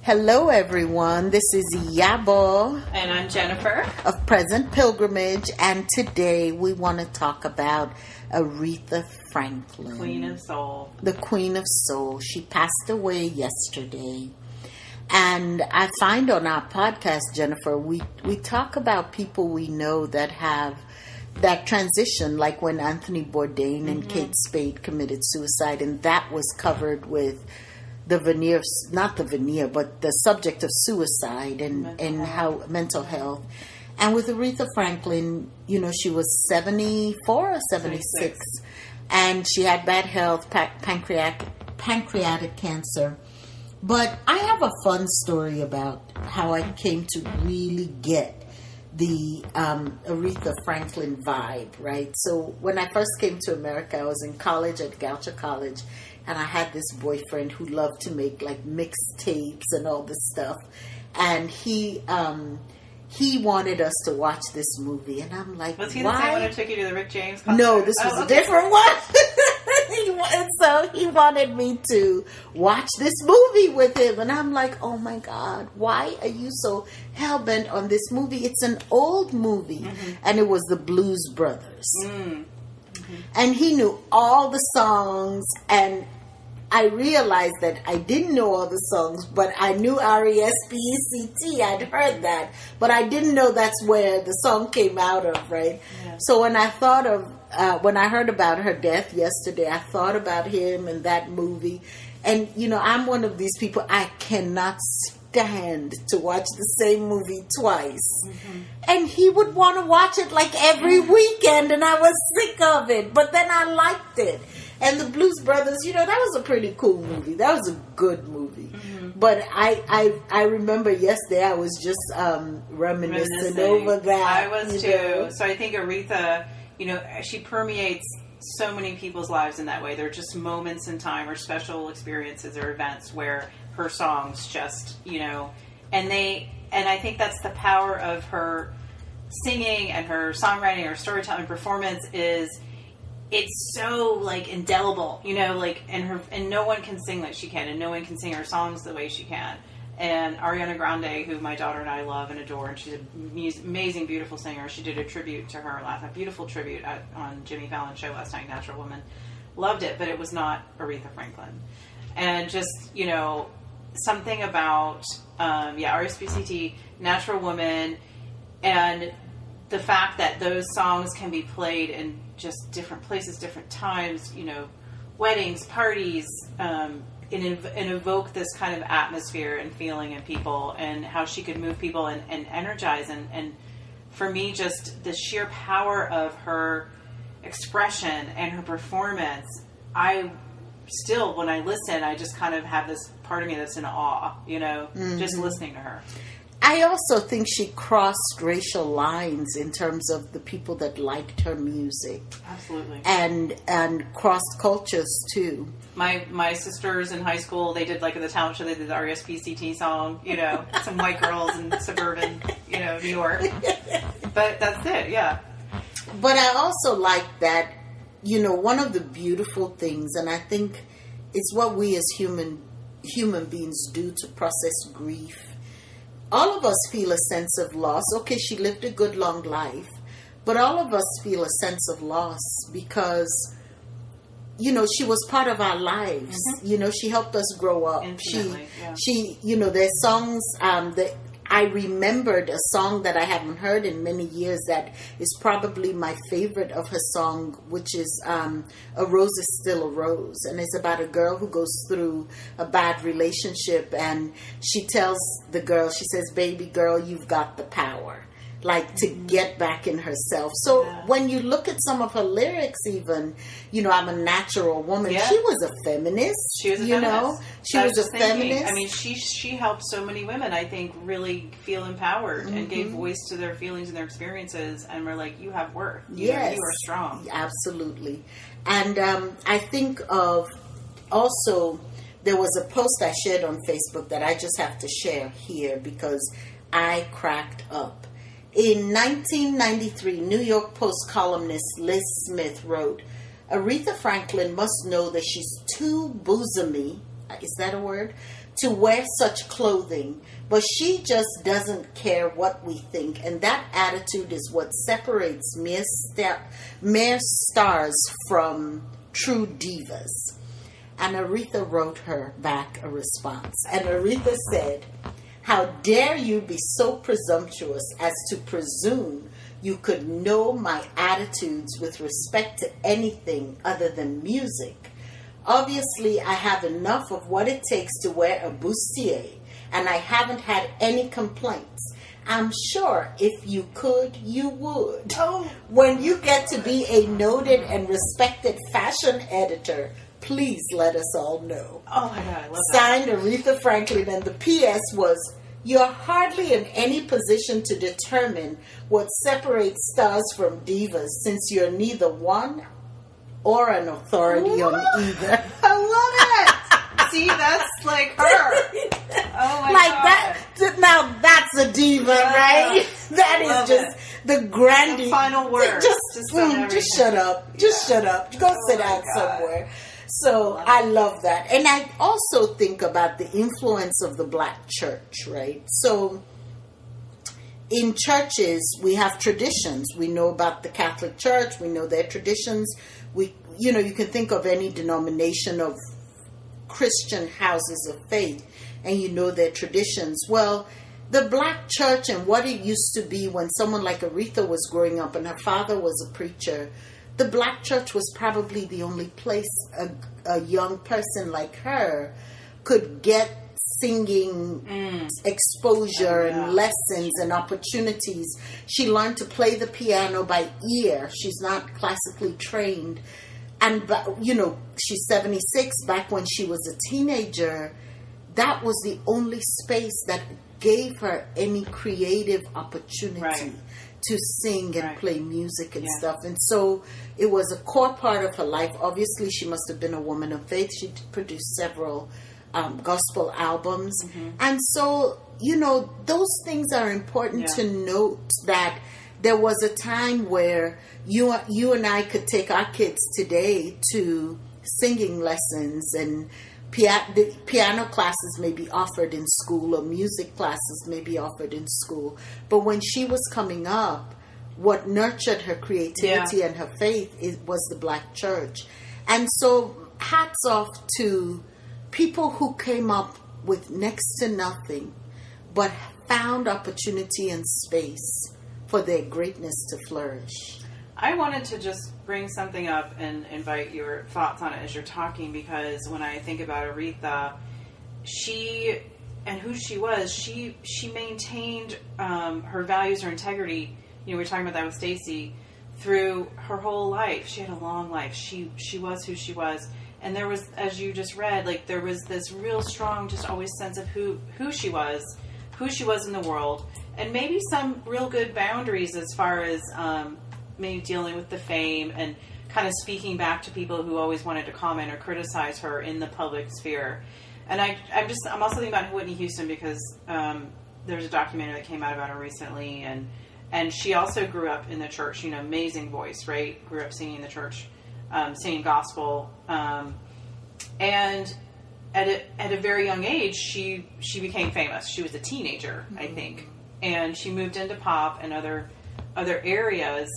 Hello, everyone. This is Yabo. And I'm Jennifer. Of Present Pilgrimage. And today we want to talk about Aretha Franklin. Queen of Soul. The Queen of Soul. She passed away yesterday. And I find on our podcast, Jennifer, we talk about people we know that have that transition, like when Anthony Bourdain and Kate Spade committed suicide. And that was covered with the veneer, not the veneer, but the subject of suicide and how mental health. And with Aretha Franklin, you know, she was 74 or 76. And she had bad health, pancreatic cancer. But I have a fun story about how I came to really get the Aretha Franklin vibe, right? So when I first came to America, I was in college at Goucher College, and I had this boyfriend who loved to make like mixtapes and all this stuff. And he wanted us to watch this movie, and I'm like, was he the same one who took you to the Rick James concert? No, this was a different one. And so he wanted me to watch this movie with him, and I'm like, oh my God, why are you so hell-bent on this movie? It's an old movie, and it was the Blues Brothers. And he knew all the songs, and I realized that I didn't know all the songs, but I knew R-E-S-P-E-C-T. I'd heard that, but I didn't know that's where the song came out of, right? Yeah. So when I thought of, when I heard about her death yesterday, I thought about him and that movie. And, you know, I'm one of these people, I cannot stand to watch the same movie twice. And he would want to watch it like every weekend, and I was sick of it. But then I liked it. And the Blues Brothers, you know, that was a pretty cool movie. That was a good movie. But I remember yesterday I was just reminiscing over that. I was too. Know? So I think Aretha, you know, she permeates so many people's lives in that way. There are just moments in time or special experiences or events where her songs just, you know, and I think that's the power of her singing and her songwriting or storytelling performance is it's so like indelible, you know, like and no one can sing like she can, and no one can sing her songs the way she can. And Ariana Grande, who my daughter and I love and adore, and she's an amazing, beautiful singer. She did a tribute to her, a beautiful tribute on Jimmy Fallon's show last night, Natural Woman. Loved it, but it was not Aretha Franklin. And just, you know, something about, RSPCT, Natural Woman, and the fact that those songs can be played in just different places, different times, you know, weddings, parties, and evoke this kind of atmosphere and feeling in people, and how she could move people and energize. And for me, just the sheer power of her expression and her performance, I still, when I listen, I just kind of have this part of me that's in awe, you know, just listening to her. I also think she crossed racial lines in terms of the people that liked her music. Absolutely. And crossed cultures too. My sisters in high school, they did, like in the talent show, they did the R-E-S-P-C-T song, you know, some white girls in suburban, you know, New York. But that's it, yeah. But I also like that, you know, one of the beautiful things, and I think it's what we as human beings do to process grief. All of us feel a sense of loss. Okay, she lived a good, long life. But all of us feel a sense of loss because, you know, she was part of our lives. You know, she helped us grow up. Infinitely, She, you know, there's songs that I remembered a song that I haven't heard in many years that is probably my favorite of her song, which is A Rose is Still a Rose. And it's about a girl who goes through a bad relationship, and she tells the girl, she says, baby girl, you've got the power. Like to get back in herself. So when you look at some of her lyrics, even, you know, I'm a natural woman. Yeah. She was a feminist. She was a feminist. Know? She was a feminist. I mean, she helped so many women, I think, really feel empowered and gave voice to their feelings and their experiences, and were like, you have worth. You are strong. Absolutely. And I think of also, there was a post I shared on Facebook that I just have to share here because I cracked up. In 1993, New York Post columnist Liz Smith wrote, Aretha Franklin must know that she's too bosomy, is that a word? to wear such clothing, but she just doesn't care what we think. And that attitude is what separates mere stars from true divas. And Aretha wrote her back a response. And Aretha said, "How dare you be so presumptuous as to presume you could know my attitudes with respect to anything other than music. Obviously, I have enough of what it takes to wear a bustier, and I haven't had any complaints. I'm sure if you could, you would. Oh. When you get to be a noted and respected fashion editor, please let us all know." Oh my God, I love that. Signed, Aretha Franklin, and the P.S. was, "You're hardly in any position to determine what separates stars from divas, since you're neither one or an authority on either." I love it. See, that's like her. Oh my Like God. that. Now that's a diva, right? That is Love just the grandee. The final word. Just shut up. Just shut up. Go sit down somewhere. So I love that. And I also think about the influence of the black church, right? So in churches, we have traditions. We know about the Catholic Church. We know their traditions. You can think of any denomination of Christian houses of faith, and you know their traditions. Well, the black church and what it used to be when someone like Aretha was growing up and her father was a preacher, the black church was probably the only place a young person like her could get singing exposure and lessons and opportunities. She learned to play the piano by ear. She's not classically trained. And, she's 76. Back when she was a teenager, that was the only space that gave her any creative opportunity to sing and play music and stuff. And so it was a core part of her life. Obviously, she must have been a woman of faith. She produced several gospel albums. Mm-hmm. And so, those things are important to note, that there was a time where you and I could take our kids today to singing lessons, and piano classes may be offered in school, or music classes may be offered in school. But when she was coming up, what nurtured her creativity and her faith was the black church. And so hats off to people who came up with next to nothing, but found opportunity and space for their greatness to flourish. I wanted to just bring something up and invite your thoughts on it as you're talking, because when I think about Aretha, she and who she was, she maintained her values, her integrity. We were talking about that with Stacy, through her whole life. She had a long life. She was who she was. And there was, as you just read, there was this real strong, just always sense of who she was in the world, and maybe some real good boundaries as far as maybe dealing with the fame and kind of speaking back to people who always wanted to comment or criticize her in the public sphere. And I'm also thinking about Whitney Houston, because there's a documentary that came out about her recently, and she also grew up in the church. Amazing voice, right? Grew up singing in the church, singing gospel, and at a very young age, she became famous. She was a teenager, I think, and she moved into pop and other areas.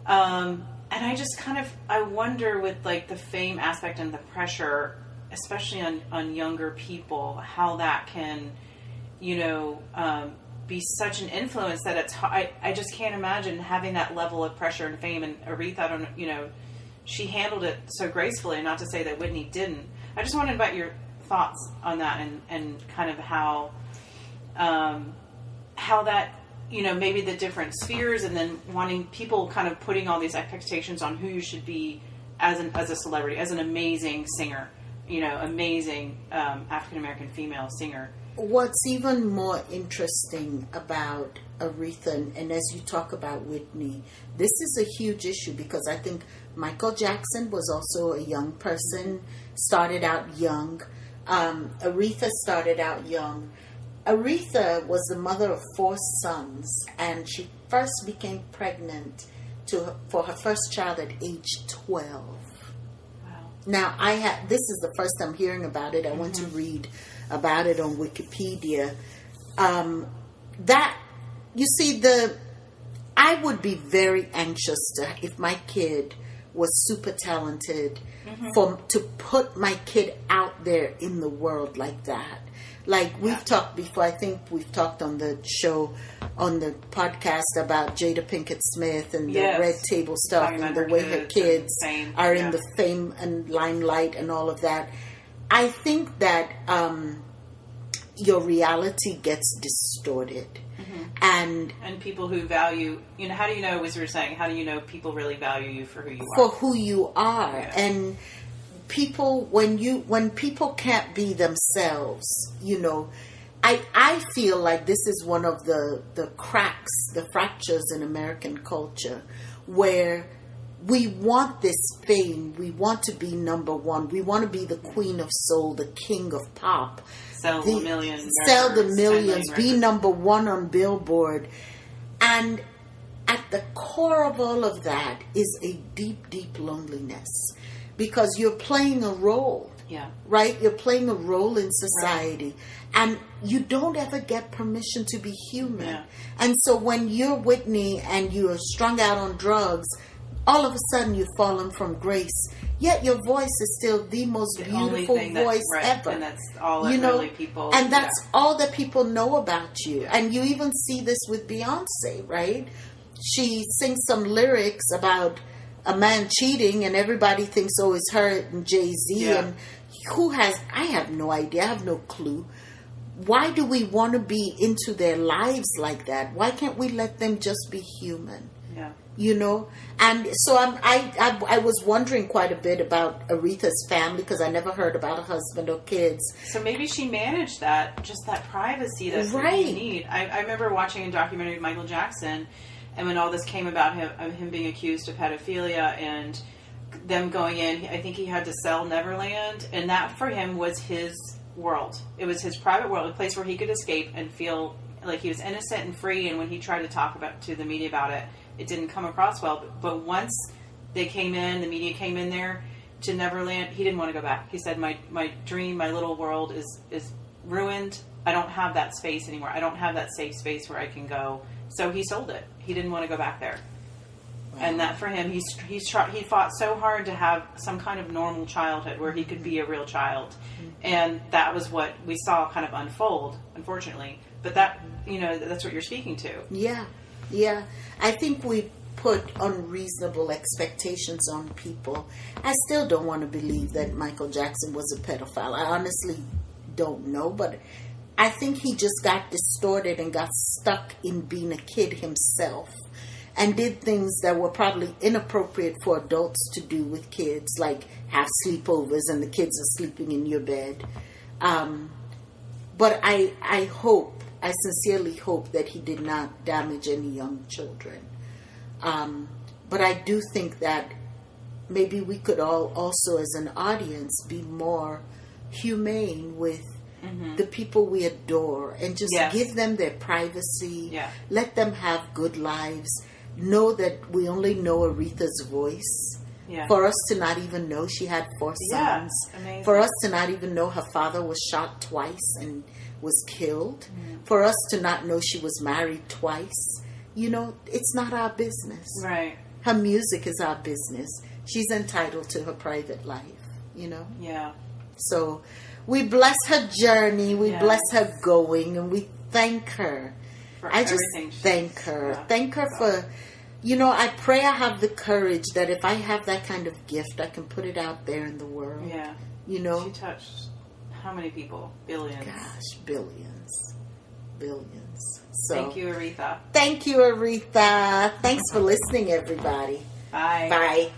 And I just I wonder, with the fame aspect and the pressure, especially on younger people, how that can, be such an influence that it's. I just can't imagine having that level of pressure and fame. And Aretha, she handled it so gracefully. Not to say that Whitney didn't. I just want to invite your thoughts on that, and kind of how that, maybe the different spheres, and then wanting people kind of putting all these expectations on who you should be as a celebrity, as an amazing singer, amazing African American female singer. What's even more interesting about Aretha, and as you talk about Whitney, this is a huge issue, because I think Michael Jackson was also a young person, started out young. Aretha started out young. Aretha was the mother of 4 sons, and she first became pregnant for her first child at age 12. Wow. Now, this is the first I'm hearing about it. I went to read about it on Wikipedia. That, you see, I would be very anxious if my kid was super talented, to put my kid out there in the world like that. Like we've talked before, I think we've talked on the show, on the podcast about Jada Pinkett Smith and the red table stuff and the way her kids are in the fame and limelight and all of that. I think that your reality gets distorted. And people who value, how do you know, as we were saying, how do you know people really value you for who you are? For who you are. Yeah. And people, when people can't be themselves, I feel like this is one of the cracks, the fractures in American culture, where we want this fame, we want to be number one, we want to be the queen of soul, the king of pop. Sell the millions, be number one on Billboard. And at the core of all of that is a deep, deep loneliness. Because you're playing a role. Yeah. Right? You're playing a role in society. Right. And you don't ever get permission to be human. Yeah. And so when you're Whitney and you're strung out on drugs, all of a sudden you've fallen from grace. Yet your voice is still the most beautiful voice ever. And that's all that really people... And that's all that people know about you. And you even see this with Beyonce, right? She sings some lyrics about a man cheating and everybody thinks, oh, it's her and Jay-Z. Yeah. And I have no idea. I have no clue. Why do we want to be into their lives like that? Why can't we let them just be human? Yeah. And so I was wondering quite a bit about Aretha's family because I never heard about a husband or kids. So maybe she managed that privacy that you need. I remember watching a documentary of Michael Jackson, and when all this came about him being accused of pedophilia and them going in, I think he had to sell Neverland, and that for him was his world. It was his private world, a place where he could escape and feel like he was innocent and free. And when he tried to talk to the media about it, it didn't come across well. But once they came in, the media came in there to Neverland, he didn't want to go back. He said, my dream, my little world is ruined. I don't have that space anymore. I don't have that safe space where I can go. So he sold it. He didn't want to go back there. Wow. And that for him, he fought so hard to have some kind of normal childhood where he could be a real child. Mm-hmm. And that was what we saw kind of unfold, unfortunately. But that's what you're speaking to. Yeah. Yeah. I think we put unreasonable expectations on people. I still don't want to believe that Michael Jackson was a pedophile. I honestly don't know, but I think he just got distorted and got stuck in being a kid himself and did things that were probably inappropriate for adults to do with kids, like have sleepovers and the kids are sleeping in your bed. But I sincerely hope that he did not damage any young children. But I do think that maybe we could all also as an audience be more humane with the people we adore and just give them their privacy. Yeah. Let them have good lives. Know that we only know Aretha's voice. Yeah. For us to not even know she had 4 sons. Amazing. For us to not even know her father was shot twice and was killed. For us to not know she was married twice. It's not our business. Right. Her music is our business. She's entitled to her private life, Yeah. So we bless her journey. We bless her going. And we thank her. I just thank her. Yeah. Thank her for, I pray I have the courage that if I have that kind of gift, I can put it out there in the world. Yeah. She touched how many people? Billions. Gosh, billions. So, thank you, Aretha. Thank you, Aretha. Thanks for listening, everybody. Bye. Bye.